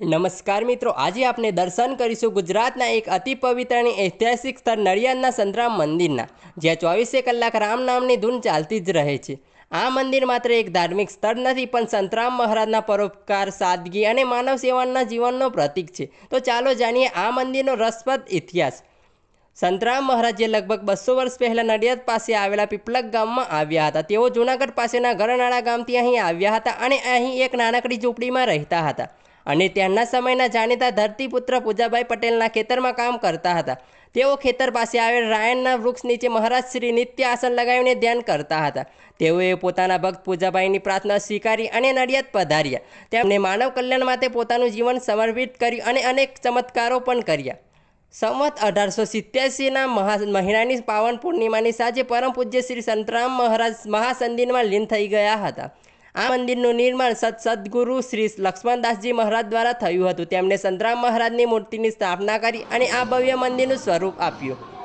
નમસ્કાર મિત્રો, આજે આપણે દર્શન કરીશું ગુજરાતના એક અતિ પવિત્ર અને ઐતિહાસિક સ્થળ નડિયાદના સંતરામ મંદિરના, જ્યાં 24 કલાક રામ નામની ધૂન ચાલતી જ રહે છે। આ મંદિર માત્ર એક ધાર્મિક સ્થળ નથી, પણ સંતરામ મહારાજના પરોપકાર, સાદગી અને માનવ સેવાના જીવનનો પ્રતીક છે। તો ચાલો જાણીએ આ મંદિરનો રસપ્રદ ઇતિહાસ। સંતરામ મહારાજ જે લગભગ 200 વર્ષ પહેલાં નડિયાદ પાસે આવેલા પીપલગ ગામમાં આવ્યા હતા। તેઓ જૂનાગઢ પાસેના ગરનાળા ગામથી અહીં આવ્યા હતા અને અહીં એક નાનકડી ઝૂંપડીમાં રહેતા હતા અને ત્યાંના સમયના જાણીતા ધરતીપુત્ર પૂજાભાઈ પટેલના ખેતરમાં કામ કરતા હતા। તેઓ ખેતર પાસે આવેલ રાયણના વૃક્ષ નીચે મહારાજ શ્રી નિત્ય આસન લગાવીને ધ્યાન કરતા હતા। તેઓએ પોતાના ભક્ત પૂજાભાઈની પ્રાર્થના સ્વીકારી અને નડિયાદ પધાર્યા। તેમણે માનવ કલ્યાણ માટે પોતાનું જીવન સમર્પિત કર્યું અને અનેક ચમત્કારો પણ કર્યા। સંવત 1887ના મહિનાની પાવન પૂર્ણિમાની સાંજે પરમ પૂજ્ય શ્રી સંતરામ મહારાજ મહાસંધિમાં લીન થઈ ગયા હતા। આ મંદિરનું નિર્માણ સદગુરુ શ્રી લક્ષ્મણદાસજી મહારાજ દ્વારા થયું હતું। તેમણે સંતરામ મહારાજની મૂર્તિની સ્થાપના કરી અને આ ભવ્ય મંદિરનું સ્વરૂપ આપ્યું।